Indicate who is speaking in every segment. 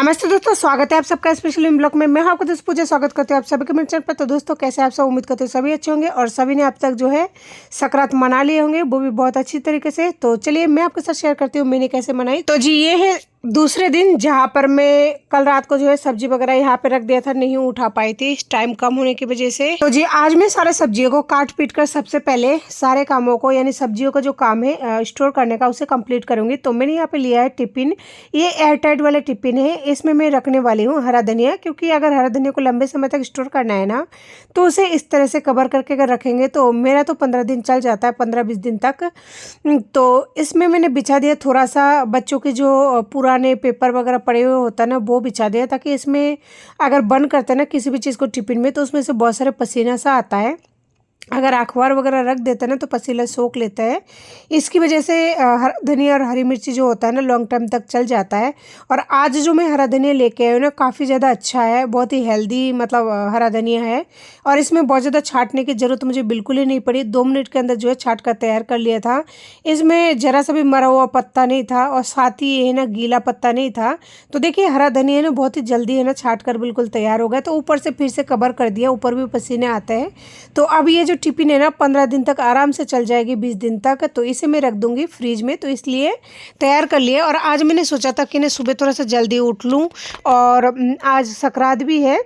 Speaker 1: नमस्ते दोस्तों, स्वागत है आप सबका स्पेशल ब्लॉग में। मैं आपको दोस्त पूजा स्वागत करती हूँ आप सभी के मेरे चैनल पर। तो दोस्तों कैसे आप सब, उम्मीद करते हो सभी अच्छे होंगे और सभी ने अब तक जो है संक्रांत मना लिए होंगे, वो भी बहुत अच्छी तरीके से। तो चलिए मैं आपके साथ शेयर करती हूँ मैंने कैसे मनाई। तो जी ये है दूसरे दिन, जहाँ पर मैं कल रात को जो है सब्जी वगैरह यहाँ पे रख दिया था, नहीं उठा पाई थी टाइम कम होने की वजह से। तो जी आज मैं सारे सब्जियों को काट पीट कर सबसे पहले सारे कामों को, यानी सब्जियों का जो काम है स्टोर करने का, उसे कंप्लीट करूंगी। तो मैंने यहाँ पे लिया है टिफिन, ये एयर टाइट वाले टिफिन है। इसमें मैं रखने वाली हूँ हरा धनिया, क्योंकि अगर हरा धनिया को लंबे समय तक स्टोर करना है ना, तो उसे इस तरह से कवर करके अगर रखेंगे तो मेरा तो 15 दिन चल जाता है, 15-20 दिन तक। तो इसमें मैंने बिछा दिया थोड़ा सा बच्चों के जो पुराने पेपर वगैरह पड़े हुए होता है ना, वो बिछा दिया, ताकि इसमें अगर बंद करते हैं ना किसी भी चीज़ को टिफिन में, तो उसमें से बहुत सारे पसीना सा आता है। अगर अखबार वगैरह रख देते हैं ना तो पसीना सोख लेता है। इसकी वजह से हरा धनिया और हरी मिर्ची जो होता है ना लॉन्ग टाइम तक चल जाता है। और आज जो मैं हरा धनिया लेके आई हूँ ना, काफ़ी ज़्यादा अच्छा है, बहुत ही हेल्दी मतलब हरा धनिया है। और इसमें बहुत ज़्यादा छाँटने की ज़रूरत मुझे बिल्कुल ही नहीं पड़ी, 2 मिनट के अंदर जो है छाँट कर तैयार कर लिया था। इसमें ज़रा सा भी मरा हुआ पत्ता नहीं था और साथ ही ये है ना गीला पत्ता नहीं था। तो देखिए हरा धनिया है ना बहुत ही जल्दी है ना छाँट कर बिल्कुल तैयार हो गया। तो ऊपर से फिर से कवर कर दिया, ऊपर भी पसीने आते हैं। तो अब ये जो टिफिन है ना 15 दिन तक आराम से चल जाएगी, 20 दिन तक। तो इसे मैं रख दूंगी फ्रिज में, तो इसलिए तैयार कर लिया। और आज मैंने सोचा था कि ना सुबह थोड़ा सा जल्दी उठ लूँ, और आज संक्रांत भी है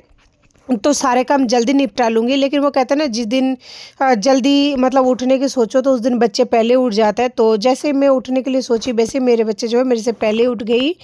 Speaker 1: तो सारे काम जल्दी निपटा लूँगी। लेकिन वो कहते हैं ना जिस दिन जल्दी मतलब उठने की सोचो तो उस दिन बच्चे पहले उठ जाते हैं। तो जैसे मैं उठने के लिए सोची वैसे मेरे बच्चे जो है मेरे से पहले उठ गई।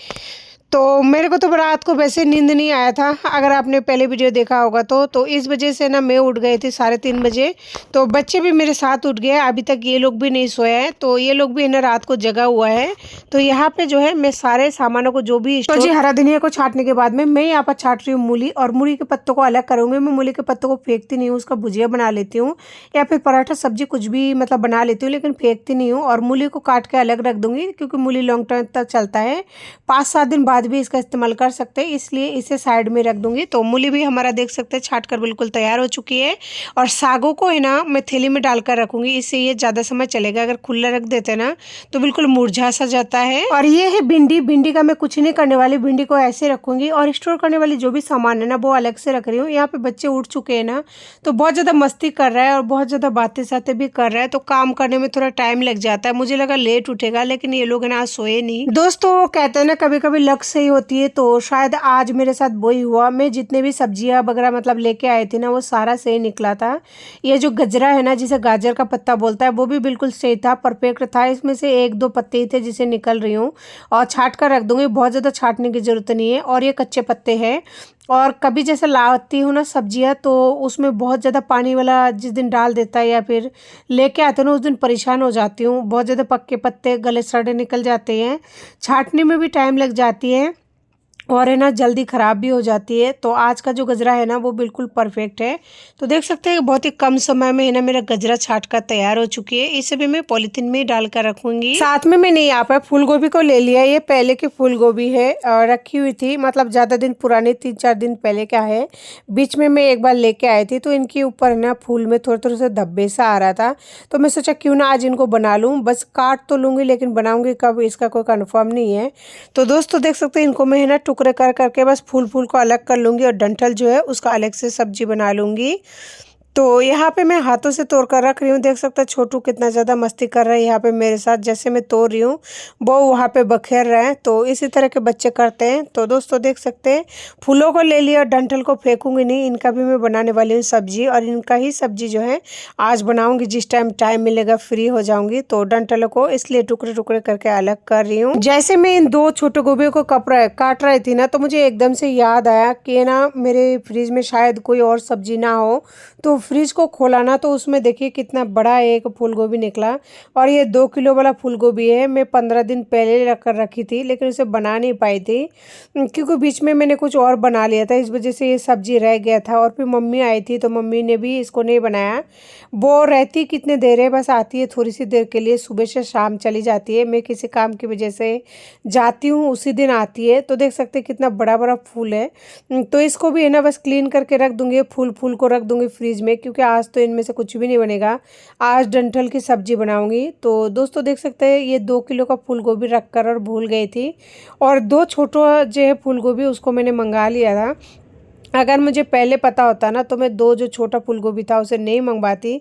Speaker 1: तो मेरे को तो रात को वैसे नींद नहीं आया था, अगर आपने पहले वीडियो देखा होगा तो इस वजह से ना मैं उठ गई थी 3:30 बजे। तो बच्चे भी मेरे साथ उठ गए, अभी तक ये लोग भी नहीं सोया है, तो ये लोग भी है ना रात को जगा हुआ है। तो यहाँ पे जो है मैं सारे सामानों को जो भी, तो जी हरा धनिया को छाँटने के बाद में मैं यहाँ पर छाँट रही हूँ मूली, और मूली के पत्तों को अलग करूँगी। मैं मूली के पत्तों को फेंकती नहीं हूँ, उसका भुजिया बना लेती हूँ या फिर पराठा सब्जी कुछ भी मतलब बना लेती हूँ, लेकिन फेंकती नहीं हूँ। और मूली को काट के अलग रख दूँगी, क्योंकि मूली लॉन्ग टाइम तक चलता है, 5-7 दिन बाद भी इसका इस्तेमाल कर सकते हैं, इसलिए इसे साइड में रख दूंगी। तो मूली भी हमारा देख सकते हैं छाट कर बिल्कुल तैयार हो चुकी है। और सागों को है ना मैं थैली में डालकर रखूंगी, इससे ये ज़्यादा समय चलेगा। अगर खुला रख देते हैं ना तो बिल्कुल मुरझा सा जाता है। और ये है भिंडी, भिंडी का मैं कुछ नहीं करने वाली, भिंडी को ऐसे रखूंगी। और स्टोर करने वाली जो भी सामान है ना वो अलग से रख रही हूँ। यहाँ पे बच्चे उठ चुके हैं ना, तो बहुत ज़्यादा मस्ती कर रहा है और बहुत ज़्यादा बातें सातें भी कर रहा है, तो काम करने में थोड़ा टाइम लग जाता है। मुझे लगा लेट उठेगा, लेकिन ये लोग ना सोए नहीं। दोस्तों कहते हैं ना कभी कभी लक सही होती है, तो शायद आज मेरे साथ वही हुआ। मैं जितने भी सब्जियां वगैरह मतलब लेके आई थी ना, वो सारा सही निकला था। ये जो गजरा है ना, जिसे गाजर का पत्ता बोलता है, वो भी बिल्कुल सही था, परफेक्ट था। इसमें से 1-2 पत्ते ही थे जिसे निकल रही हूँ, और छाट कर रख दूंगी, बहुत ज़्यादा छाटने की ज़रूरत नहीं है। और ये कच्चे पत्ते हैं। और कभी जैसे लाती हूँ ना सब्जियाँ, तो उसमें बहुत ज़्यादा पानी वाला जिस दिन डाल देता है या फिर लेके आते हैं ना, उस दिन परेशान हो जाती हूँ। बहुत ज़्यादा पक्के पत्ते गले सड़े निकल जाते हैं, छाटने में भी टाइम लग जाती है, और है ना जल्दी ख़राब भी हो जाती है। तो आज का जो गजरा है ना वो बिल्कुल परफेक्ट है। तो देख सकते हैं बहुत ही कम समय में है ना मेरा गजरा छाट कर तैयार हो चुकी है। इसे भी मैं पॉलीथीन में डाल कर रखूँगी। साथ में मैंने यहाँ पर फूल गोभी को ले लिया, ये पहले की फूल गोभी है, रखी हुई थी, मतलब ज़्यादा दिन पुरानी, 3-4 दिन पहले का है। बीच में मैं एक बार लेके आई थी, तो इनके ऊपर ना फूल में थोड़ा थोड़ा सा धब्बे सा आ रहा था। तो मैं सोचा क्यों ना आज इनको बना लूँ, बस काट तो लूँगी लेकिन बनाऊँगी कब इसका कोई कन्फर्म नहीं है। तो दोस्तों देख सकते हैं इनको मैं है ना टुकड़े कर करके बस फूल को अलग कर लूँगी, और डंठल जो है उसका अलग से सब्जी बना लूँगी। तो यहाँ पे मैं हाथों से तोड़ कर रख रही हूँ। देख सकते हैं छोटू कितना ज़्यादा मस्ती कर रहा है यहाँ पे मेरे साथ, जैसे मैं तोड़ रही हूँ वो वहाँ पे बखेर रहे हैं। तो इसी तरह के बच्चे करते हैं। तो दोस्तों देख सकते हैं फूलों को ले लिया, डंठल को फेंकूंगी नहीं, इनका भी मैं बनाने वाली हूँ सब्जी। और इनका ही सब्जी जो है आज बनाऊँगी, जिस टाइम मिलेगा फ्री हो जाऊँगी। तो डंठलों को इसलिए टुकड़े टुकड़े करके अलग कर रही हूँ। जैसे मैं इन 2 छोटे गोभी को काट रही थी ना, तो मुझे एकदम से याद आया कि ना मेरे फ्रिज में शायद कोई और सब्जी ना हो। तो फ्रिज को खोला ना, तो उसमें देखिए कितना बड़ा एक फूल गोभी निकला। और ये 2 किलो वाला फूल गोभी है। मैं 15 दिन पहले रख कर रखी थी, लेकिन उसे बना नहीं पाई थी, क्योंकि बीच में मैंने कुछ और बना लिया था, इस वजह से ये सब्जी रह गया था। और फिर मम्मी आई थी, तो मम्मी ने भी इसको नहीं बनाया। वो रहती कितने देर है, बस आती है थोड़ी सी देर के लिए, सुबह से शाम चली जाती है। मैं किसी काम की वजह से जाती हूँ, उसी दिन आती है। तो देख सकते हैं कितना बड़ा बड़ा फूल है। तो इसको भी है ना बस क्लीन करके रख दूँगी, फूल को रख दूँगी फ्रिज में, क्योंकि आज तो इनमें से कुछ भी नहीं बनेगा। आज डंठल की सब्जी बनाऊंगी। तो दोस्तों देख सकते हैं ये 2 किलो का फूल गोभी रख कर और भूल गई थी, और 2 छोटा जो है फूल गोभी उसको मैंने मंगा लिया था। अगर मुझे पहले पता होता ना तो मैं 2 जो छोटा फूल गोभी था उसे नहीं मंगवाती,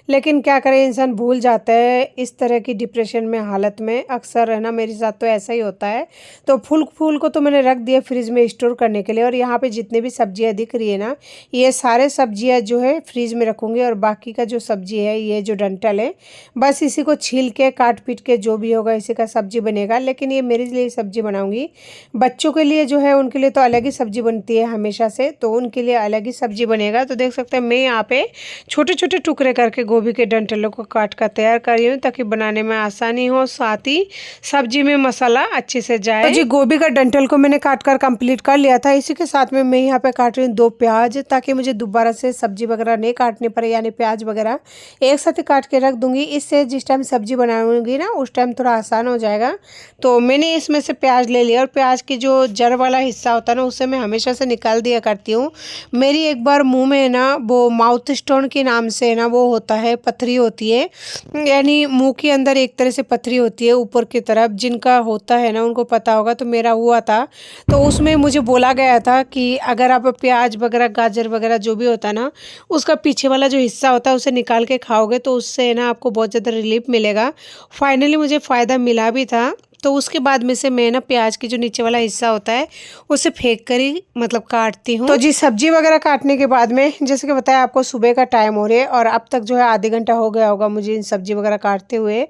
Speaker 1: लेकिन क्या करें, इंसान भूल जाता है इस तरह की डिप्रेशन में हालत में, अक्सर है ना, मेरे साथ तो ऐसा ही होता है। तो फूल को तो मैंने रख दिया फ्रिज में स्टोर करने के लिए, और यहाँ पे जितने भी सब्जियाँ दिख रही है ना, ये सारे सब्जियाँ जो है फ्रिज में रखूँगी, और बाकी का जो सब्जी है, ये जो डंठल है, बस इसी को छील के काट पीट के जो भी होगा इसी का सब्जी बनेगा। लेकिन ये मेरे लिए सब्जी बनाऊँगी, बच्चों के लिए जो है उनके लिए तो अलग ही सब्जी बनती है हमेशा से, तो उनके लिए अलग ही सब्जी बनेगा। तो देख सकते हैं मैं यहाँ पे छोटे छोटे टुकड़े करके गोभी के डंठलों को काट कर तैयार कर रही हूँ, ताकि बनाने में आसानी हो, साथ ही सब्जी में मसाला अच्छे से जाए। तो जी गोभी का डंठल को मैंने काट कर कंप्लीट कर लिया था। इसी के साथ में मैं यहाँ पे काट रही हूँ 2 प्याज, ताकि मुझे दोबारा से सब्जी वगैरह नहीं काटनी पड़े, यानी प्याज वगैरह एक साथ ही काट के रख दूंगी। इससे जिस टाइम सब्जी बनाऊंगी ना उस टाइम थोड़ा आसान हो जाएगा। तो मैंने इसमें से प्याज ले लिया, और प्याज की जो जड़ वाला हिस्सा होता है ना उसे मैं हमेशा से निकाल दिया करती हूँ। मेरी एक बार मुंह में ना वो माउथ स्टोन के नाम से ना वो होता है, पथरी होती है, यानी मुंह के अंदर एक तरह से पथरी होती है ऊपर की तरफ, जिनका होता है ना उनको पता होगा। तो मेरा हुआ था, तो उसमें मुझे बोला गया था कि अगर आप प्याज वगैरह गाजर वगैरह जो भी होता है ना उसका पीछे वाला जो हिस्सा होता है उसे निकाल के खाओगे तो उससे ना आपको बहुत ज़्यादा रिलीफ मिलेगा। फाइनली मुझे फ़ायदा मिला भी था। तो उसके बाद में से मैं ना प्याज की जो नीचे वाला हिस्सा होता है उसे फेंक कर ही मतलब काटती हूँ। तो जी सब्जी वगैरह काटने के बाद में, जैसे कि बताया आपको, सुबह का टाइम हो रहा है और अब तक जो है आधे घंटा हो गया होगा मुझे इन सब्जी वगैरह काटते हुए।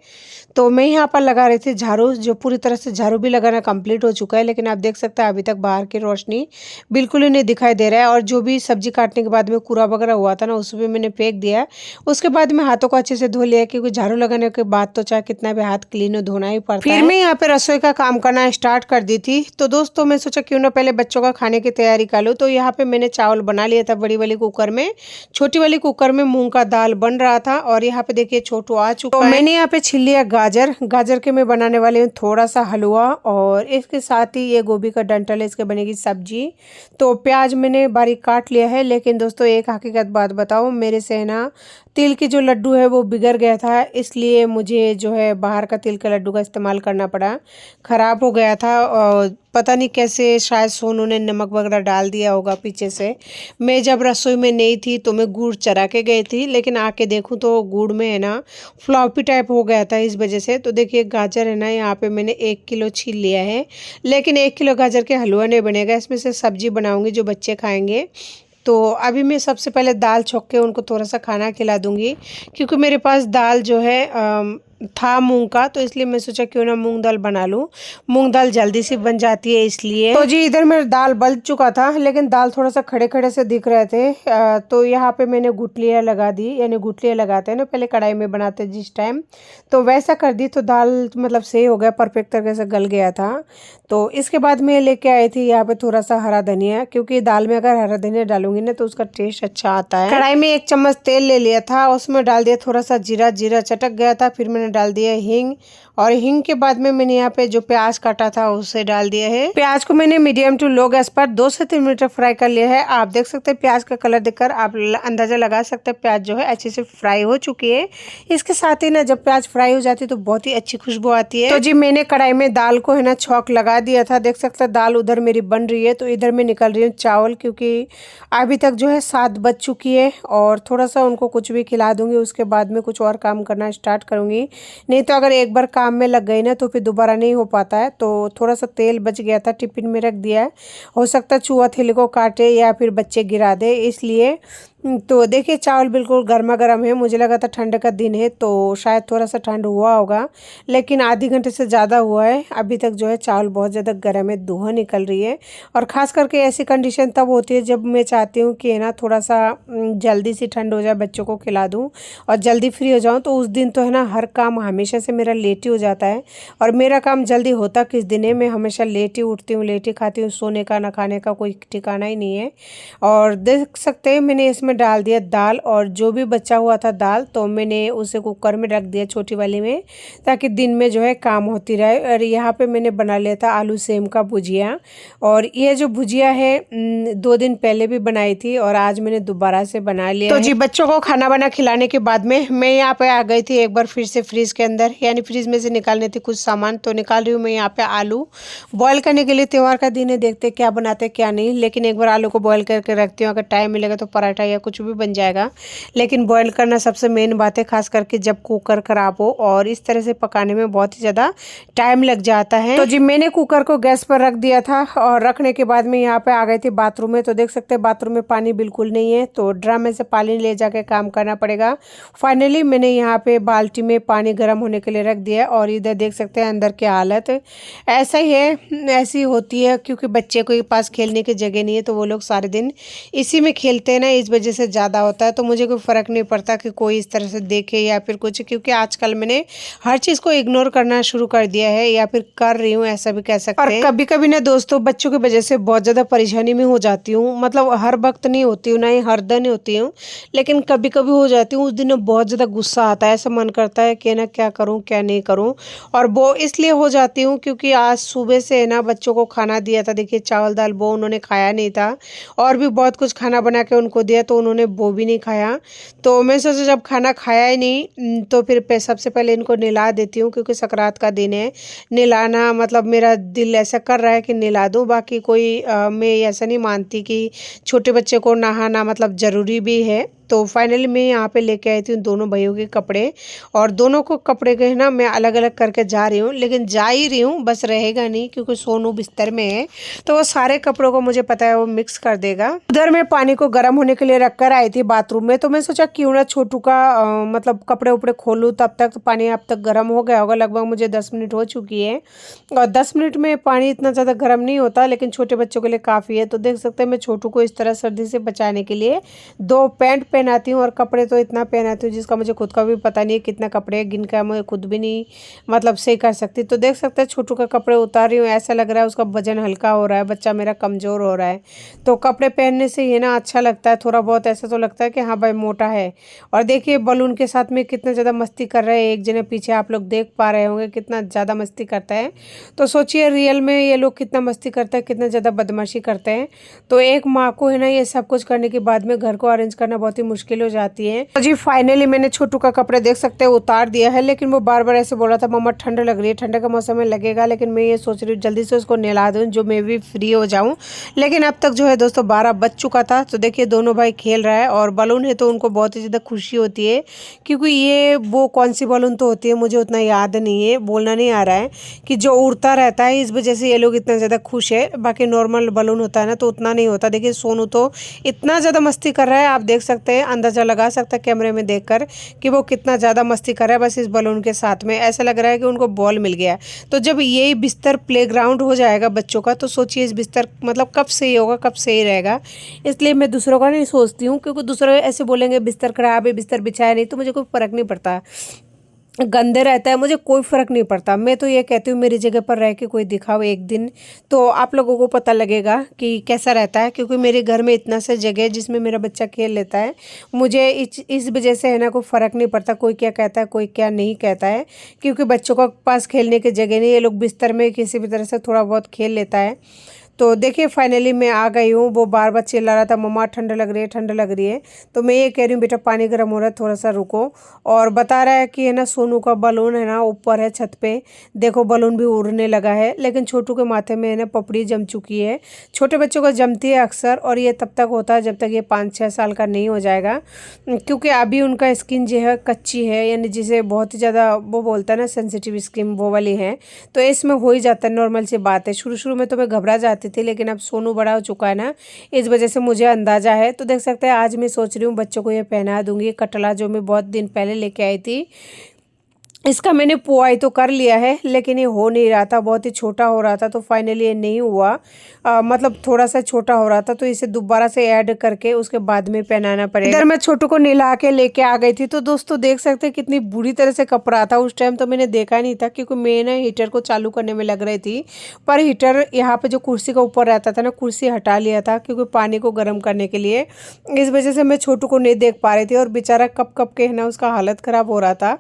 Speaker 1: तो मैं यहाँ पर लगा रही थी झाड़ू, जो पूरी तरह से झाड़ू भी लगाना कंप्लीट हो चुका है, लेकिन आप देख सकते हैं अभी तक बाहर की रोशनी बिल्कुल ही नहीं दिखाई दे रहा है। और जो भी सब्जी काटने के बाद में कूड़ा वगैरह हुआ था ना उस भी मैंने फेंक दिया। उसके बाद में हाथों को अच्छे से धो लिया, क्योंकि झाड़ू लगाने के बाद तो चाहे कितना भी हाथ क्लीन हो धोना ही पड़ता है। फिर मैं यहाँ पे रसोई का काम करना स्टार्ट कर दी थी। तो दोस्तों मैं सोचा क्यों ना पहले बच्चों का खाने की तैयारी कर लूँ। तो यहाँ पे मैंने चावल बना लिया था बड़ी वाली कुकर में, छोटी वाली कुकर में मूंग का दाल बन रहा था, और यहाँ पे देखिए छोटू आ चुका है। मैंने यहाँ पे छील लिया गाजर के मैं बनाने वाली हूँ थोड़ा सा हलवा, और इसके साथ ही ये गोभी का डंठल है, इसके बनेगी सब्जी। तो प्याज मैंने बारीक काट लिया है। लेकिन दोस्तों एक हकीकत बात बताओ, मेरे से ना तिल की जो लड्डू है वो बिगड़ गया था, इसलिए मुझे जो है बाहर का तिल का लड्डू का इस्तेमाल करना पड़ा। ख़राब हो गया था, और पता नहीं कैसे, शायद सोनू ने नमक वगैरह डाल दिया होगा पीछे से। मैं जब रसोई में नहीं थी तो मैं गुड़ चरा के गई थी, लेकिन आके देखूं तो गुड़ में है ना फ्लॉपी टाइप हो गया था इस वजह से। तो देखिए गाजर है ना, यहाँ पे मैंने 1 किलो छील लिया है, लेकिन 1 किलो गाजर के हलवा नहीं बनेगा, इसमें से सब्जी बनाऊंगी जो बच्चे खाएंगे। तो अभी मैं सबसे पहले दाल छौंक के उनको थोड़ा सा खाना खिला दूंगी, क्योंकि मेरे पास दाल जो है था मूंग का, तो इसलिए मैं सोचा क्यों ना मूंग दाल बना लूँ। मूंग दाल जल्दी से बन जाती है इसलिए। तो जी इधर मेरा दाल बन चुका था, लेकिन दाल थोड़ा सा खड़े खड़े से दिख रहे थे। तो यहाँ पे मैंने गुठलियाँ लगा दी, यानी गुठलियाँ लगाते हैं ना पहले कढ़ाई में बनाते जिस टाइम, तो वैसा कर दी। तो दाल मतलब सही हो गया, परफेक्ट तरीके से गल गया था। तो इसके बाद मैं लेके आई थी यहाँ पे थोड़ा सा हरा धनिया, क्योंकि दाल में अगर हरा धनिया डालूंगी ना तो उसका टेस्ट अच्छा आता है। कढ़ाई में 1 चम्मच तेल ले लिया था, उसमें डाल दिया थोड़ा सा जीरा चटक गया था। फिर मैंने डाल दिया हींग, और हींग के बाद में मैंने यहाँ पे जो प्याज काटा था उसे डाल दिया है। प्याज को मैंने मीडियम टू लो गैस पर 2 से 3 मिनट फ्राई कर लिया है। आप देख सकते हैं प्याज का कलर देखकर आप अंदाजा लगा सकते हैं प्याज जो है अच्छे से फ्राई हो चुकी है। इसके साथ ही ना जब प्याज फ्राई हो जाती है तो बहुत ही अच्छी खुशबू आती है। तो जी मैंने कढ़ाई में दाल को है ना छौंक लगा दिया था। देख सकते हैं दाल उधर मेरी बन रही है, तो इधर मैं निकल रही हूँ चावल, क्योंकि अभी तक जो है 7 बज चुकी है, और थोड़ा सा उनको कुछ भी खिला दूंगी, उसके बाद में कुछ और काम करना स्टार्ट करूंगी। नहीं तो अगर एक बार काम में लग गई ना तो फिर दोबारा नहीं हो पाता है। तो थोड़ा सा तेल बच गया था, टिफिन में रख दिया है, हो सकता है चूहा थिल को काटे या फिर बच्चे गिरा दे, इसलिए। तो देखिए चावल बिल्कुल गर्मा गर्म है। मुझे लगा था ठंड का दिन है तो शायद थोड़ा सा ठंड हुआ होगा, लेकिन आधे घंटे से ज़्यादा हुआ है। अभी तक जो है चावल बहुत ज़्यादा गर्म है, धुआं निकल रही है। और ख़ास करके ऐसी कंडीशन तब होती है जब मैं चाहती हूँ कि ना थोड़ा सा जल्दी सी ठंड हो जाए, बच्चों को खिला दूँ और जल्दी फ्री हो जाऊँ। तो उस दिन तो है ना हर काम हमेशा से मेरा लेट ही हो जाता है, और मेरा काम जल्दी होता किस दिन है। मैं हमेशा लेट ही उठती हूँ, लेट ही खाती हूँ, सोने का ना खाने का कोई ठिकाना ही नहीं है। और देख सकते हैं मैंने इसमें में डाल दिया दाल, और जो भी बचा हुआ था दाल तो मैंने उसे कुकर में रख दिया छोटी वाली में, ताकि दिन में जो है काम होती रहे। और यहाँ पे मैंने बना लिया था आलू सेम का भुजिया, और ये जो भुजिया है 2 दिन पहले भी बनाई थी और आज मैंने दोबारा से बना लिया। तो जी बच्चों को खाना बना खिलाने के बाद में मैं यहाँ पे आ गई थी एक बार फिर से फ्रिज के अंदर, यानी फ्रिज में से निकालने थे कुछ सामान, तो निकाल रही हूँ मैं यहाँ पे आलू बॉयल करने के लिए। त्योहार का दिन है, देखते क्या बनाते क्या नहीं, लेकिन एक बार आलू को बॉयल करके रखती हूँ, अगर टाइम मिलेगा तो पराठा या कुछ भी बन जाएगा। लेकिन बॉयल करना सबसे मेन बात है, खास करके जब कुकर खराब हो, और इस तरह से पकाने में बहुत ही ज़्यादा टाइम लग जाता है। तो जी मैंने कुकर को गैस पर रख दिया था, और रखने के बाद में यहाँ पे आ गई थी बाथरूम में। तो देख सकते हैं बाथरूम में पानी बिल्कुल नहीं है, तो ड्रम में से पानी ले जाके काम करना पड़ेगा। फाइनली मैंने यहाँ पे बाल्टी में पानी गर्म होने के लिए रख दिया, और इधर देख सकते हैं अंदर की हालत ऐसा ही है, ऐसी होती है, क्योंकि बच्चे के पास खेलने की जगह नहीं है, तो वो लोग सारे दिन इसी में खेलते हैं ना, इस वजह से ज़्यादा होता है। तो मुझे कोई फ़र्क नहीं पड़ता कि कोई इस तरह से देखे या फिर कुछ, क्योंकि आजकल मैंने हर चीज़ को इग्नोर करना शुरू कर दिया है, या फिर कर रही हूँ, ऐसा भी कह सकते हैं। और कभी कभी ना दोस्तों बच्चों की वजह से बहुत ज़्यादा परेशानी में हो जाती हूँ, मतलब हर वक्त नहीं होती हूँ, ना ही हर दिन होती हूँ, लेकिन कभी कभी हो जाती हूँ। उस दिन बहुत ज़्यादा गुस्सा आता है, ऐसा मन करता है कि ना क्या करूँ क्या नहीं करूँ। और वो इसलिए हो जाती हूँ क्योंकि आज सुबह से ना बच्चों को खाना दिया था, देखिए चावल दाल, वो उन्होंने खाया नहीं था, और भी बहुत कुछ खाना बना के उनको दिया तो उन्होंने वो भी नहीं खाया। तो मैं सोचा जब खाना खाया ही नहीं तो फिर सबसे पहले इनको नहला देती हूँ, क्योंकि सकरात का दिन है। नहलाना मतलब मेरा दिल ऐसा कर रहा है कि नहला दूँ, बाकी कोई मैं ऐसा नहीं मानती कि छोटे बच्चे को नहाना मतलब ज़रूरी भी है। तो फाइनली मैं यहाँ पे लेके आई थी उन दोनों भाइयों के कपड़े, और दोनों को कपड़े के ना मैं अलग अलग करके जा रही हूँ, लेकिन जा ही रही हूँ, बस रहेगा नहीं, क्योंकि सोनू बिस्तर में है, तो वो सारे कपड़ों को मुझे पता है वो मिक्स कर देगा। उधर मैं पानी को गर्म होने के लिए रख कर आई थी बाथरूम में, तो मैं सोचा क्यों ना छोटू का मतलब कपड़े उपड़े खोलूँ, तब तक तो पानी अब तक गर्म हो गया होगा, लगभग मुझे 10 मिनट हो चुकी है, और 10 मिनट में पानी इतना ज़्यादा गर्म नहीं होता, लेकिन छोटे बच्चों के लिए काफ़ी है। तो देख सकते हैं मैं छोटू को इस तरह सर्दी से बचाने के लिए 2 पैंट पहनाती हूँ, और कपड़े तो इतना पहनाती हूँ जिसका मुझे खुद का भी पता नहीं है कितना कपड़े है, गिन का मैं खुद भी नहीं मतलब सही कर सकती। तो देख सकते हैं छोटू का कपड़े उतार रही हूँ, ऐसा लग रहा है उसका वजन हल्का हो रहा है, बच्चा मेरा कमज़ोर हो रहा है। तो कपड़े पहनने से ये ना अच्छा लगता है, थोड़ा बहुत ऐसा तो लगता है कि हाँ भाई मोटा है। और देखिए बलून के साथ में कितना ज़्यादा मस्ती कर रहे हैं, एक जने पीछे आप लोग देख पा रहे होंगे कितना ज़्यादा मस्ती करता है। तो सोचिए रियल में ये लोग कितना मस्ती करते हैं, कितना ज़्यादा बदमाशी करते हैं। तो एक माँ को है ना ये सब कुछ करने के बाद में घर को अरेंज करना बहुत ही मुश्किल हो जाती है। तो जी फाइनली मैंने छोटू का कपड़े देख सकते हैं उतार दिया है, लेकिन वो बार बार ऐसे बोल रहा था मम्मा ठंड लग रही है, ठंड का मौसम में लगेगा, लेकिन मैं ये सोच रही हूँ जल्दी से उसको नहला दूँ जो मैं भी फ्री हो जाऊँ। लेकिन अब तक जो है दोस्तों 12 बज चुका था। तो देखिए दोनों भाई खेल रहा है, और बलून है तो उनको बहुत ही ज़्यादा खुशी होती है, क्योंकि ये वो कौन सी बलून तो होती है मुझे उतना याद नहीं है, बोलना नहीं आ रहा है, कि जो उड़ता रहता है, इस वजह से ये लोग इतना ज़्यादा खुश है। बाकी नॉर्मल बलून होता है ना तो उतना नहीं होता। देखिए सोनू तो इतना ज़्यादा मस्ती कर रहा है, आप देख सकते हैं, अंदाज़ा लगा सकते हैं कैमरे में देखकर कि वो कितना ज़्यादा मस्ती कर रहा है बस इस बलून के साथ में। ऐसा लग रहा है कि उनको बॉल मिल गया। तो जब ये बिस्तर प्लेग्राउंड हो जाएगा बच्चों का, तो सोचिए इस बिस्तर मतलब कब सही होगा, कब सही रहेगा। इसलिए मैं दूसरों का नहीं सोचती हूँ, क्योंकि दूसरे ऐसे बोलेंगे बिस्तर खराब है, बिस्तर बिछाया नहीं, तो मुझे कोई फ़र्क नहीं पड़ता, गंदे रहता है मुझे कोई फ़र्क नहीं पड़ता। मैं तो ये कहती हूँ मेरी जगह पर रह के कोई दिखाओ एक दिन, तो आप लोगों को पता लगेगा कि कैसा रहता है, क्योंकि मेरे घर में इतना सा जगह है जिसमें मेरा बच्चा खेल लेता है। मुझे इस वजह से है ना कोई फ़र्क नहीं पड़ता कोई क्या कहता है कोई क्या नहीं कहता है, क्योंकि बच्चों के पास खेलने की जगह नहीं, ये लोग बिस्तर में किसी भी तरह से थोड़ा बहुत खेल लेता है। तो देखिए फाइनली मैं आ गई हूँ। वो बार बार चिल्ला रहा था मम्मा ठंड लग रही है, ठंड लग रही है। तो मैं ये कह रही हूँ बेटा पानी गर्म हो रहा है, थोड़ा सा रुको। और बता रहा है कि है ना सोनू का बलून है ना ऊपर है छत पे, देखो बलून भी उड़ने लगा है, लेकिन छोटू के माथे में है ना पपड़ी जम चुकी है। छोटे बच्चों को जमती है अक्सर, और ये तब तक होता है जब तक ये 5-6 साल का नहीं हो जाएगा, क्योंकि अभी उनका स्किन जो है कच्ची है, यानी जिसे बहुत ही ज़्यादा वो बोलता है ना सेंसिटिव स्किन वो वाली है। तो इसमें हो ही जाता है, नॉर्मल सी बात है। शुरू शुरू में तो मैं घबरा जाती थी, लेकिन अब सोनू बड़ा हो चुका है ना, इस वजह से मुझे अंदाज़ा है। तो देख सकते हैं आज मैं सोच रही हूँ बच्चों को ये पहना दूंगी कटला, जो मैं बहुत दिन पहले लेके आई थी। इसका मैंने पुआई तो कर लिया है, लेकिन ये हो नहीं रहा था, बहुत ही छोटा हो रहा था, तो फाइनली ये नहीं हुआ। मतलब थोड़ा सा छोटा हो रहा था, तो इसे दोबारा से ऐड करके उसके बाद में पहनाना पड़ेगा। इधर मैं छोटू को नहला के लेके आ गई थी। तो दोस्तों देख सकते हैं कितनी बुरी तरह से कप रहा था। उस टाइम तो मैंने देखा नहीं था, क्योंकि मैं ना हीटर को चालू करने में लग रही थी, पर हीटर यहाँ पे जो कुर्सी का ऊपर रहता था ना, कुर्सी हटा लिया था क्योंकि पानी को गर्म करने के लिए। इस वजह से मैं छोटू को नहीं देख पा रही थी, और बेचारा कप कप के है ना उसका हालत ख़राब हो रहा था।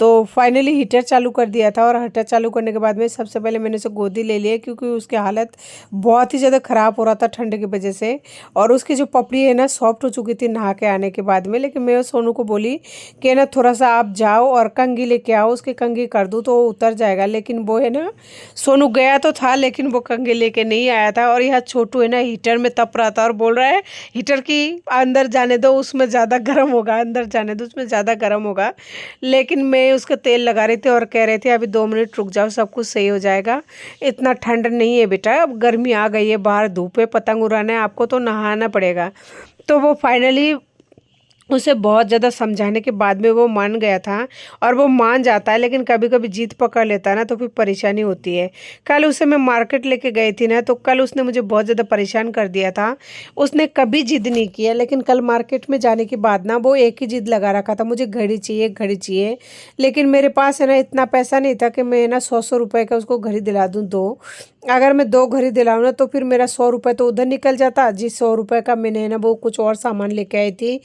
Speaker 1: तो फाइनली हीटर चालू कर दिया था, और हीटर चालू करने के बाद में सबसे पहले मैंने उसे गोदी ले लिया, क्योंकि उसकी हालत बहुत ही ज़्यादा ख़राब हो रहा था ठंड की वजह से। और उसकी जो पपड़ी है ना सॉफ्ट हो चुकी थी नहा के आने के बाद में। लेकिन मैं सोनू को बोली कि ना थोड़ा सा आप जाओ और कंघी लेके आओ, उसकी कंघी कर दूँ तो उतर जाएगा। लेकिन वो है ना, सोनू गया तो था लेकिन वो कंघी लेके नहीं आया था। और यह छोटू है ना हीटर में तप रहा था, और बोल रहा है हीटर की अंदर जाने दो, उसमें ज़्यादा गर्म होगा, अंदर जाने दो, उसमें ज़्यादा गर्म होगा। लेकिन मैं उसका तेल लगा रही थी और कह रहे थे अभी 2 मिनट रुक जाओ, सब कुछ सही हो जाएगा। इतना ठंड नहीं है बेटा, अब गर्मी आ गई है, बाहर धूप है, पतंग उड़ाना है, आपको तो नहाना पड़ेगा। तो वो फाइनली उसे बहुत ज़्यादा समझाने के बाद में वो मान गया था, और वो मान जाता है। लेकिन कभी कभी जिद पकड़ लेता है ना, तो फिर परेशानी होती है। कल उसे मैं मार्केट लेके गई थी ना, तो कल उसने मुझे बहुत ज़्यादा परेशान कर दिया था। उसने कभी जिद नहीं किया, लेकिन कल मार्केट में जाने के बाद ना वो एक ही जिद लगा रखा था, मुझे घड़ी चाहिए, घड़ी चाहिए। लेकिन मेरे पास है ना इतना पैसा नहीं था कि मैं ना 100-100 रुपये का उसको घड़ी दिला दूँ दो। अगर मैं 2 घड़ी दिलाऊँ ना, तो फिर मेरा 100 रुपये तो उधर निकल जाता। जिस 100 रुपये का मैंने ना वो कुछ और सामान लेके आई थी,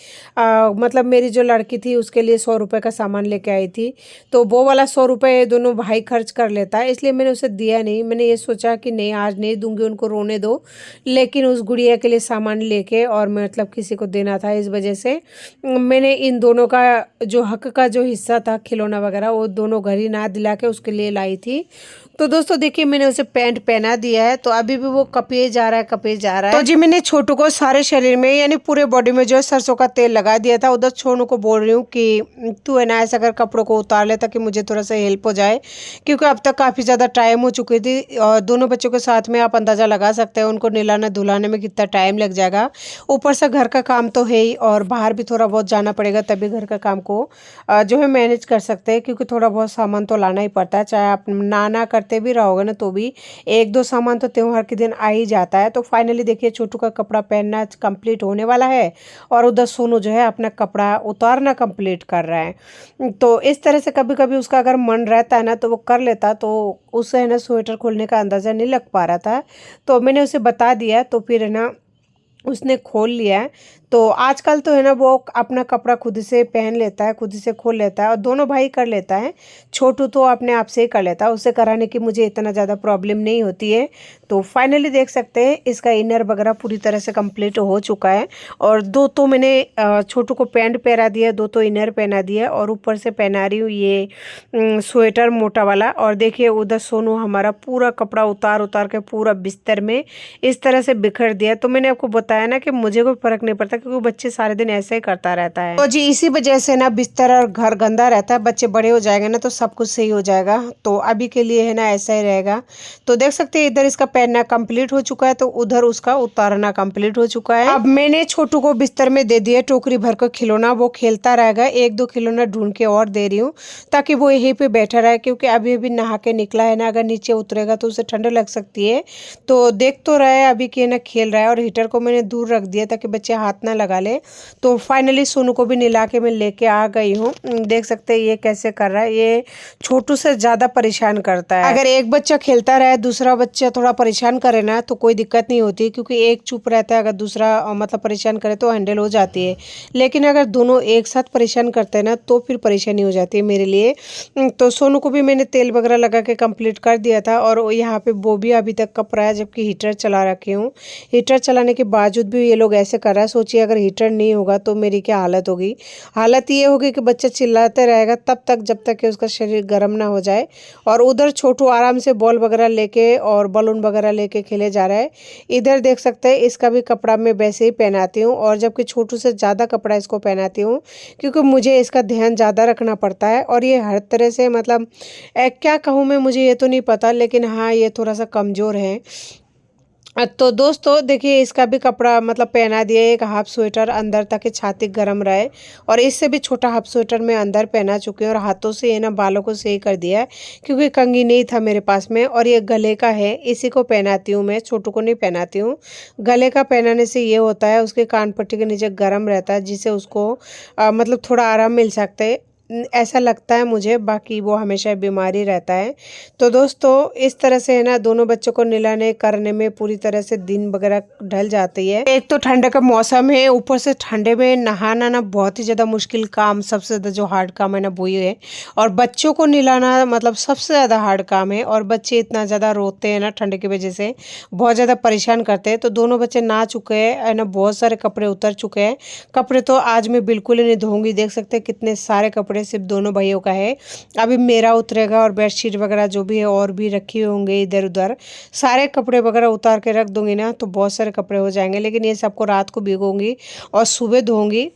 Speaker 1: मतलब मेरी जो लड़की थी उसके लिए 100 रुपये का सामान लेके आई थी। तो वो वाला 100 रुपये दोनों भाई खर्च कर लेता है, इसलिए मैंने उसे दिया नहीं। मैंने ये सोचा कि नहीं आज नहीं दूंगी, उनको रोने दो। लेकिन उस गुड़िया के लिए सामान लेके और मतलब किसी को देना था, इस वजह से मैंने इन दोनों का जो हक का जो हिस्सा था खिलौना वगैरह, वो दोनों घड़ी ना दिला के उसके लिए लाई थी। तो दोस्तों देखिए मैंने उसे पैंट पहना दिया है, तो अभी भी वो कपिए जा रहा है, कपिए जा रहा है। तो जी मैंने छोटू को सारे शरीर में यानी पूरे बॉडी में जो है सरसों का तेल लगा दिया था। उधर छोनू को बोल रही हूँ कि तू है ना ऐसा कर कपड़ों को उतार ले, ताकि मुझे थोड़ा सा हेल्प हो जाए, क्योंकि अब तक काफ़ी ज़्यादा टाइम हो चुकी थी। और दोनों बच्चों के साथ में आप अंदाज़ा लगा सकते हैं उनको नहलाना धुलाने में कितना टाइम लग जाएगा। ऊपर से घर का काम तो है ही, और बाहर भी थोड़ा बहुत जाना पड़ेगा, तभी घर का काम को जो है मैनेज कर सकते हैं। क्योंकि थोड़ा बहुत सामान तो लाना ही पड़ता है, चाहे आप ना करते भी रहोगे ना, तो भी 1-2 सामान तो त्योहार के दिन आ ही जाता है। तो फाइनली देखिए छोटू का कपड़ा पहनना कंप्लीट होने वाला है, और उधर सोनू जो है अपना कपड़ा उतारना कंप्लीट कर रहा है। तो इस तरह से कभी कभी उसका अगर मन रहता है ना तो वो कर लेता, तो उससे है ना स्वेटर खोलने का अंदाज़ा नहीं लग पा रहा था। तो मैंने उसे बता दिया, तो फिर है ना उसने खोल लिया है। तो आजकल तो है ना वो अपना कपड़ा खुद से पहन लेता है, खुद से खोल लेता है, और दोनों भाई कर लेता है। छोटू तो अपने आप से ही कर लेता है, उससे कराने की मुझे इतना ज़्यादा प्रॉब्लम नहीं होती है। तो फाइनली देख सकते हैं इसका इनर वगैरह पूरी तरह से कंप्लीट हो चुका है। और 2 तो मैंने छोटू को पैंट पहना दिया, 2 तो इनर पहना दिया, और ऊपर से पहना रही हूँ ये स्वेटर मोटा वाला। और देखिए उधर सोनू हमारा पूरा कपड़ा उतार उतार के पूरा बिस्तर में इस तरह से बिखर दिया। तो मैंने आपको बताया ना कि मुझे कोई फर्क नहीं पड़ता, क्योंकि बच्चे सारे दिन ऐसे ही करता रहता है। तो जी इसी वजह से ना बिस्तर और घर गंदा रहता है। बच्चे बड़े हो जाएंगे ना तो सब कुछ सही हो जाएगा। तो अभी के लिए है ना ऐसा ही रहेगा। तो देख सकते हैं इधर इसका पहनना कंप्लीट हो चुका है, तो उधर उसका उतारना कंप्लीट हो चुका है। अब मैंने छोटू को बिस्तर में दे दिया टोकरी भर कर खिलौना, वो खेलता रहेगा। 1-2 खिलौना ढूंढ के और दे रही हूँ, ताकि वो यहीं पे बैठा रहे, क्योंकि अभी अभी नहा के निकला है ना, अगर नीचे उतरेगा तो उसे ठंड लग सकती है। तो देख तो रहा है अभी कि ना खेल रहा है, और हीटर को मैंने दूर रख दिया ताकि बच्चे हाथ ना लगा ले। तो फाइनली सोनू को भी नहला के मैं लेके आ गई हूँ। देख सकते हैं ये कैसे कर रहा है, ये छोटू से ज़्यादा परेशान करता है। अगर एक बच्चा खेलता रहे, दूसरा बच्चा थोड़ा परेशान करे ना, तो कोई दिक्कत नहीं होती, क्योंकि एक चुप रहता है, अगर दूसरा मतलब परेशान करे तो हैंडल हो जाती है। लेकिन अगर दोनों एक साथ परेशान करते हैं ना, तो फिर परेशानी हो जाती है मेरे लिए। तो सोनू को भी मैंने तेल वगैरह लगा के कंप्लीट कर दिया था, और यहाँ पे वो भी अभी तक कप रहा है, जबकि हीटर चला रखी हूँ। हीटर चलाने के बावजूद भी ये लोग ऐसे कर रहा है। सोचिए अगर हीटर नहीं होगा तो मेरी क्या हालत होगी। हालत ये होगी कि बच्चा चिल्लाते रहेगा तब तक, जब तक कि उसका शरीर गर्म ना हो जाए। और उधर छोटू आराम से बॉल वगैरह लेके और बलून वगैरह लेके खेले जा रहा है। इधर देख सकते हैं इसका भी कपड़ा मैं वैसे ही पहनाती हूँ, और जबकि छोटू से ज़्यादा कपड़ा इसको पहनाती हूँ, क्योंकि मुझे इसका ध्यान ज़्यादा रखना पड़ता है। और ये हर तरह से मतलब क्या कहूँ मैं, मुझे ये तो नहीं पता, लेकिन हाँ ये थोड़ा सा कमज़ोर है। तो दोस्तों देखिए, इसका भी कपड़ा मतलब पहना दिया, एक हाफ स्वेटर अंदर ताकि छाती गर्म रहे। और इससे भी छोटा हाफ स्वेटर मैं अंदर पहना चुकी हूँ और हाथों से ये ना बालों को सही कर दिया है, क्योंकि कंघी नहीं था मेरे पास में। और ये गले का है, इसी को पहनाती हूँ मैं, छोटू को नहीं पहनाती हूँ। गले का पहनाने से ये होता है, उसके कान पट्टी के नीचे गर्म रहता है, जिससे उसको मतलब थोड़ा आराम मिल सकता है, ऐसा लगता है मुझे। बाकी वो हमेशा बीमारी रहता है। तो दोस्तों इस तरह से है ना, दोनों बच्चों को नहलाने करने में पूरी तरह से दिन वगैरह ढल जाती है। एक तो ठंड का मौसम है, ऊपर से ठंडे में नहाना ना बहुत ही ज़्यादा मुश्किल काम, सबसे ज़्यादा जो हार्ड काम है ना वो ये है। और बच्चों को नहलाना मतलब सबसे ज़्यादा हार्ड काम है। और बच्चे इतना ज़्यादा रोते हैं ना ठंड की वजह से, बहुत ज़्यादा परेशान करते हैं। तो दोनों बच्चे नहा चुके हैं है ना, बहुत सारे कपड़े उतर चुके हैं। कपड़े तो आज मैं बिल्कुल ही नहीं धोऊंगी, देख सकते हैं कितने सारे कपड़े सिर्फ दोनों भाइयों का है। अभी मेरा उतरेगा और बेडशीट वगैरह जो भी है और भी रखे होंगे इधर उधर, सारे कपड़े वगैरह उतार के रख दूंगी ना तो बहुत सारे कपड़े हो जाएंगे। लेकिन ये सबको रात को भिगोंगी और सुबह धोऊंगी।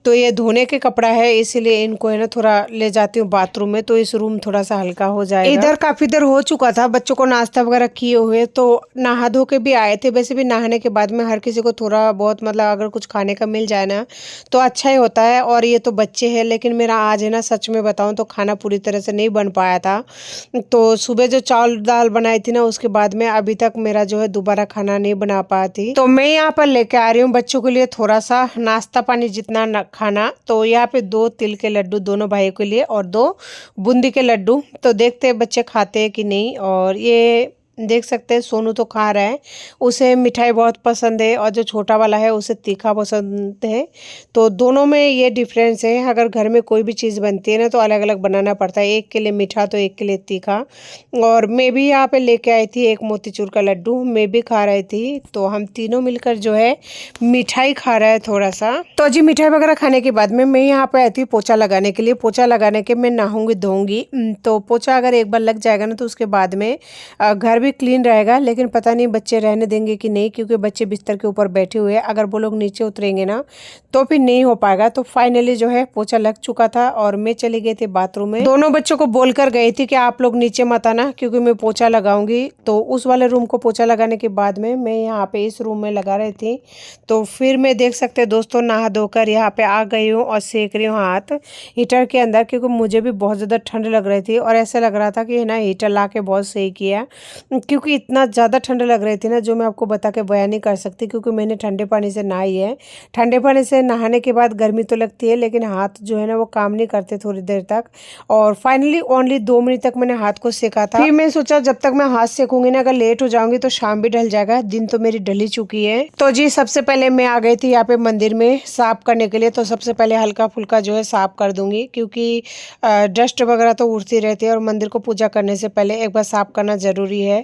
Speaker 1: तो ये धोने के कपड़ा है, इसीलिए इनको है ना थोड़ा ले जाती हूँ बाथरूम में, तो इस रूम थोड़ा सा हल्का हो जाएगा। इधर काफी देर हो चुका था, बच्चों को नाश्ता वगैरह किए हुए तो नहा धो के भी आए थे। वैसे भी नहाने के बाद में हर किसी को थोड़ा बहुत मतलब अगर कुछ खाने का मिल जाए ना तो अच्छा ही होता है। और ये तो बच्चे हैं, लेकिन मेरा आज है ना सच में बताऊँ तो खाना पूरी तरह से नहीं बन पाया था। तो सुबह जो चावल दाल बनाई थी ना, उसके बाद में अभी तक मेरा जो है दोबारा खाना नहीं बना पाई थी। तो मैं यहाँ पर लेके आ रही हूँ बच्चों के लिए थोड़ा सा नाश्ता पानी जितना खाना। तो यहाँ पे 2 तिल के लड्डू दोनों भाइयों के लिए और 2 बूंदी के लड्डू। तो देखते हैं बच्चे खाते हैं कि नहीं। और ये देख सकते हैं सोनू तो खा रहा है, उसे मिठाई बहुत पसंद है, और जो छोटा वाला है उसे तीखा पसंद है। तो दोनों में ये डिफरेंस है। अगर घर में कोई भी चीज़ बनती है ना तो अलग अलग बनाना पड़ता है, एक के लिए मीठा तो एक के लिए तीखा। और मैं भी यहाँ पे लेके आई थी एक मोतीचूर का लड्डू, मैं भी खा रही थी। तो हम तीनों मिलकर जो है मिठाई खा रहे हैं थोड़ा सा। तो जी मिठाई वगैरह खाने के बाद में मैं यहाँ पे आई थी पोछा लगाने के लिए। पोछा लगाने के मैं नहाऊंगी धोऊंगी। तो पोछा अगर एक बार लग जाएगा ना तो उसके बाद में घर भी क्लीन रहेगा। लेकिन पता नहीं बच्चे रहने देंगे कि नहीं, क्योंकि बच्चे बिस्तर के ऊपर बैठे हुए हैं। अगर वो लोग नीचे उतरेंगे ना तो फिर नहीं हो पाएगा। तो फाइनली जो है पोछा लग चुका था और मैं चली गई थी बाथरूम में। दोनों बच्चों को बोलकर गई थी कि आप लोग नीचे मत आना, क्योंकि मैं पोछा लगाऊंगी। तो उस वाले रूम को पोछा लगाने के बाद में मैं यहाँ पे इस रूम में लगा रही थी। तो फिर मैं देख सकते हैं दोस्तों नहा धोकर यहाँ पे आ गई हूँ और सेक रही हूँ हाथ हीटर के अंदर, क्योंकि मुझे भी बहुत ज़्यादा ठंड लग रही थी। और ऐसा लग रहा था कि ना हीटर ला के बहुत सही किया, क्योंकि इतना ज़्यादा ठंड लग रही थी ना, जो मैं आपको बता के बयान नहीं कर सकती। क्योंकि मैंने ठंडे पानी से नहाई है। ठंडे पानी से नहाने के बाद गर्मी तो लगती है, लेकिन हाथ जो है ना वो काम नहीं करते थोड़ी देर तक। और फाइनली ओनली 2 मिनट तक मैंने हाथ को सेका था। फिर मैं सोचा जब तक मैं हाथ सेकूंगी ना, अगर लेट हो जाऊंगी तो शाम भी ढल जाएगा, दिन तो मेरी ढली चुकी है। तो जी सबसे पहले मैं आ गई थी यहाँ पे मंदिर में साफ करने के लिए। तो सबसे पहले हल्का फुल्का जो है साफ कर दूंगी, क्योंकि डस्ट वगैरह तो उड़ती रहती है और मंदिर को पूजा करने से पहले एक बार साफ करना जरूरी है।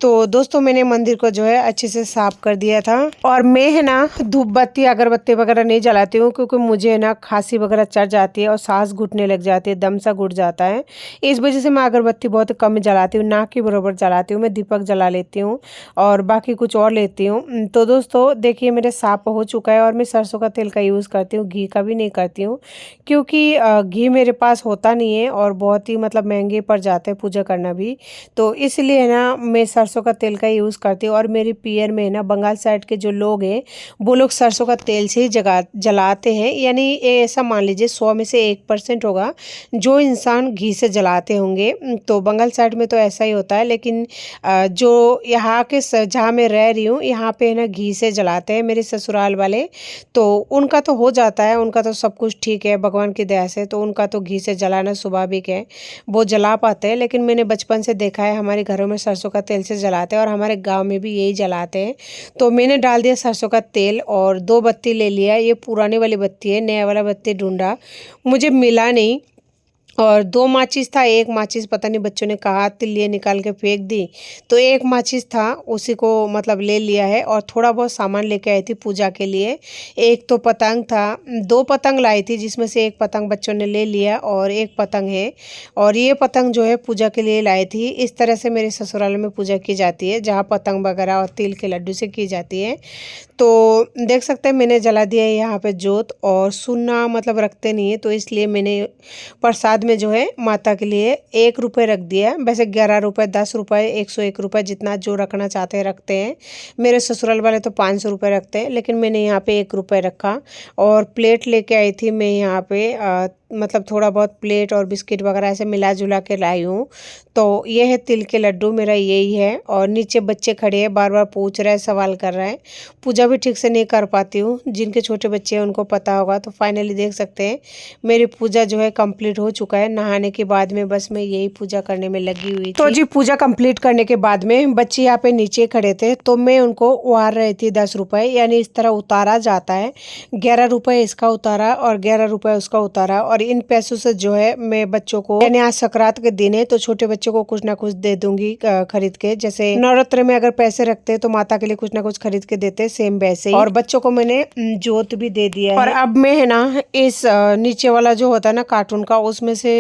Speaker 1: तो दोस्तों मैंने मंदिर को जो है अच्छे से साफ कर दिया था। और मैं है ना धूप बत्ती अगरबत्ती वगैरह नहीं जलाती हूँ, क्योंकि मुझे है ना खांसी वगैरह चढ़ जाती है और सांस घुटने लग जाती है, दम सा घुट जाता है। इस वजह से मैं अगरबत्ती बहुत कम जलाती हूँ, ना कि बराबर जलाती हूँ। मैं दीपक जला लेती हूँ और बाकी कुछ और लेती हूँ। तो दोस्तों देखिए मेरे साफ हो चुका है। और मैं सरसों का तेल का यूज़ करती हूँ, घी का भी नहीं करती हूँ, क्योंकि घी मेरे पास होता नहीं है और बहुत ही मतलब महंगे पड़ जाते हैं पूजा करना भी। तो इसलिए ना मैं सरसों का तेल का यूज़ करती हूँ। और मेरी पियर में ना बंगाल साइड के जो लोग हैं वो लोग सरसों का तेल से ही जलाते हैं। यानी ये ऐसा मान लीजिए 100 में से 1% होगा जो इंसान घी से जलाते होंगे। तो बंगाल साइड में तो ऐसा ही होता है। लेकिन जो यहाँ के जहाँ मैं रह रही हूँ यहाँ पे ना घी से जलाते हैं मेरे ससुराल वाले। तो उनका तो हो जाता है, उनका तो सब कुछ ठीक है भगवान की दया से। तो उनका तो घी से जलाना स्वाभाविक है, वो जला पाते हैं। लेकिन मैंने बचपन से देखा है हमारे घरों में सरसों का तेल से जलाते हैं और हमारे गांव में भी यही जलाते हैं। तो मैंने डाल दिया सरसों का तेल और 2 बत्ती ले लिया। ये पुरानी वाली बत्ती है, नया वाला बत्ती ढूंढा मुझे मिला नहीं। और 2 माचिस था, एक माचिस पता नहीं बच्चों ने कहा तिल्लियाँ निकाल के फेंक दी। तो एक माचिस था उसी को मतलब ले लिया है। और थोड़ा बहुत सामान लेके आई थी पूजा के लिए। एक तो पतंग था, 2 पतंग लाई थी, जिसमें से एक पतंग बच्चों ने ले लिया और एक पतंग है। और ये पतंग जो है पूजा के लिए लाई थी। इस तरह से मेरे ससुराल में पूजा की जाती है, जहाँ पतंग वगैरह और तिल के लड्डू से की जाती है। तो देख सकते हैं मैंने जला दिया है यहाँ पे जोत। और सुन्ना मतलब रखते नहीं है, तो इसलिए मैंने प्रसाद में जो है माता के लिए 1 रुपये रख दिया। वैसे 11 रुपये, 10 रुपये, 101 रुपये जितना जो रखना चाहते हैं रखते हैं। मेरे ससुराल वाले तो 500 रुपये रखते हैं, लेकिन मैंने यहाँ पे 1 रुपये रखा। और प्लेट लेके आई थी मैं यहाँ पे, मतलब थोड़ा बहुत प्लेट और बिस्किट वगैरह ऐसे मिला जुला के लाई हूँ। तो ये है तिल के लड्डू, मेरा यही है। और नीचे बच्चे खड़े हैं, बार बार पूछ रहे हैं, सवाल कर रहे हैं। पूजा भी ठीक से नहीं कर पाती हूँ, जिनके छोटे बच्चे हैं उनको पता होगा। तो फाइनली देख सकते हैं मेरी पूजा जो है कंप्लीट हो चुका है। नहाने के बाद में बस मैं यही पूजा करने में लगी हुई थी। तो जी पूजा कंप्लीट करने के बाद में बच्चे यहाँ पे नीचे खड़े थे, तो मैं उनको उतार रही थी 10 रुपये, यानी इस तरह उतारा जाता है। 11 रुपये इसका उतारा और 11 रुपये उसका उतारा। और इन पैसों से जो है मैं बच्चों को, यानी आज संक्रांत के दिन है तो छोटे बच्चों को कुछ ना कुछ दे दूंगी खरीद के। जैसे नवरात्र में अगर पैसे रखते हैं तो माता के लिए कुछ ना कुछ खरीद के देते, सेम वैसे ही। और बच्चों को मैंने जोत भी दे दिया है। और अब मैं है ना इस नीचे वाला जो होता है ना कार्टून का, उसमें से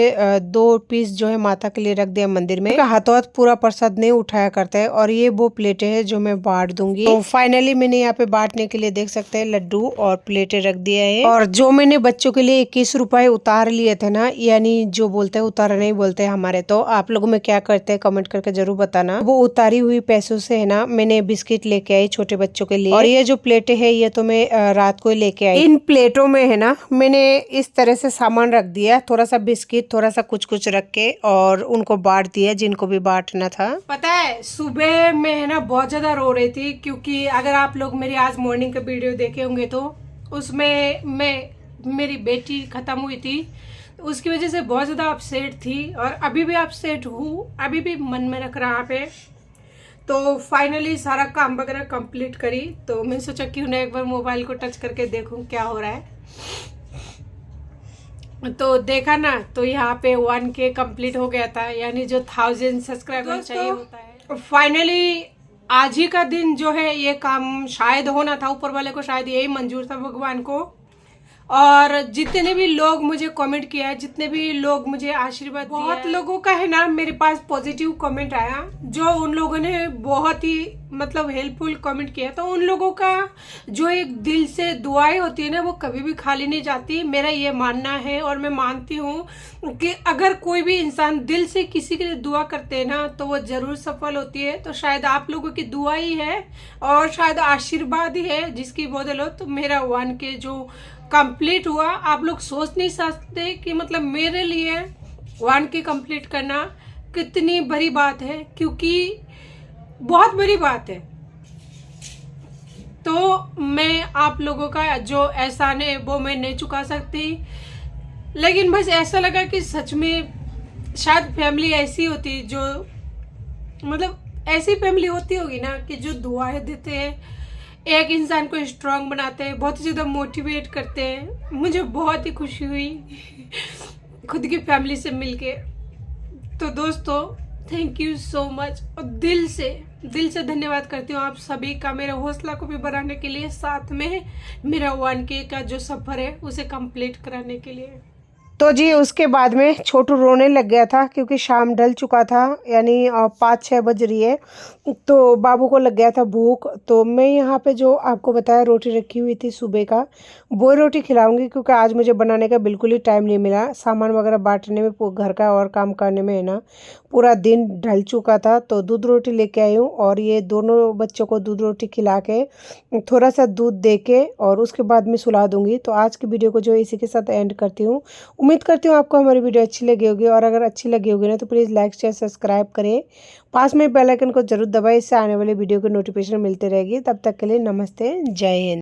Speaker 1: 2 पीस जो है माता के लिए रख दिया मंदिर में। हाथों हाथ पूरा प्रसाद नहीं उठाया करता है। और ये वो प्लेटें हैं जो मैं बांट दूंगी। तो फाइनली मैंने यहाँ पे बांटने के लिए देख सकते हैं लड्डू और प्लेटें रख दिया है। और जो मैंने बच्चों के लिए 21 रुपए उतार लिए थे ना, यानी जो बोलते हैं उतार नहीं बोलते हैं हमारे, तो आप लोगों में क्या करते हैं कमेंट करके जरूर बताना। वो उतारी हुई पैसों से है ना मैंने बिस्किट लेके आई छोटे बच्चों के लिए। और ये जो प्लेटें है ये तो मैं रात को ही लेके आई। इन प्लेटों में है ना मैंने इस तरह से सामान रख दिया, थोड़ा सा बिस्किट, थोड़ा सा कुछ कुछ रख के, और उनको बांट दिया जिनको भी बांटना था। पता है सुबह में है ना बहुत ज्यादा रो रही थी, क्योंकि अगर आप लोग मेरी आज मॉर्निंग का वीडियो देखे होंगे तो उसमें मेरी बेटी खत्म हुई थी, उसकी वजह से बहुत ज़्यादा अपसेट थी। और अभी भी अपसेट हूँ, अभी भी मन में रख रहा पे। तो फाइनली सारा काम वगैरह कंप्लीट करी, तो मैं सोचा क्यों ना एक बार मोबाइल को टच करके देखूं क्या हो रहा है। तो देखा ना, तो यहाँ पे 1K कंप्लीट हो गया था, यानी जो 1000 सब्सक्राइबर चाहिए होता है। फाइनली आज ही का दिन जो है ये काम शायद होना था, ऊपर वाले को शायद यही मंजूर था, भगवान को। और जितने भी लोग मुझे कमेंट किया है, जितने भी लोग मुझे आशीर्वाद दिया, बहुत लोगों का है ना मेरे पास पॉजिटिव कमेंट आया। जो उन लोगों ने बहुत ही मतलब हेल्पफुल कमेंट किया, तो उन लोगों का जो एक दिल से दुआएं होती है ना, वो कभी भी खाली नहीं जाती। मेरा ये मानना है और मैं मानती हूँ कि अगर कोई भी इंसान दिल से किसी के लिए दुआ करते हैं ना, तो वो जरूर सफल होती है। तो शायद आप लोगों की दुआ ही है और शायद आशीर्वाद ही है जिसकी बदौलत तो मेरा 1K जो कंप्लीट हुआ। आप लोग सोच नहीं सकते कि मतलब मेरे लिए 1K कंप्लीट करना कितनी बड़ी बात है, क्योंकि बहुत बड़ी बात है। तो मैं आप लोगों का जो एहसान है वो मैं नहीं चुका सकती, लेकिन बस ऐसा लगा कि सच में शायद फैमिली ऐसी होती जो मतलब ऐसी फैमिली होती होगी ना कि जो दुआएं देते हैं, एक इंसान को स्ट्रांग बनाते हैं, बहुत ज़्यादा मोटिवेट करते हैं। मुझे बहुत ही खुशी हुई खुद की फैमिली से मिलके। तो दोस्तों थैंक यू सो मच, और दिल से धन्यवाद करती हूँ आप सभी का, मेरे हौसला को भी बढ़ाने के लिए, साथ में मेरा 1K का जो सफ़र है उसे कंप्लीट कराने के लिए। तो जी उसके बाद में छोटू रोने लग गया था, क्योंकि शाम ढल चुका था, यानी 5-6 बज रही है। तो बाबू को लग गया था भूख। तो मैं यहाँ पे जो आपको बताया रोटी रखी हुई थी सुबह का, वो रोटी खिलाऊंगी, क्योंकि आज मुझे बनाने का बिल्कुल ही टाइम नहीं मिला। सामान वगैरह बांटने में, घर का और काम करने में है ना पूरा दिन ढल चुका था। तो दूध रोटी लेके आई हूँ, और ये दोनों बच्चों को दूध रोटी खिला के, थोड़ा सा दूध दे के, और उसके बाद में सुला दूंगी। तो आज की वीडियो को जो इसी के साथ एंड करती हूँ। उम्मीद करती हूँ आपको हमारी वीडियो अच्छी लगी होगी, और अगर अच्छी लगी होगी ना तो प्लीज़ लाइक शेयर सब्सक्राइब करें, पास में बेल आइकन को जरूर दबाएं, इससे आने वाली वीडियो की नोटिफिकेशन मिलती रहेगी। तब तक के लिए नमस्ते, जय हिंद।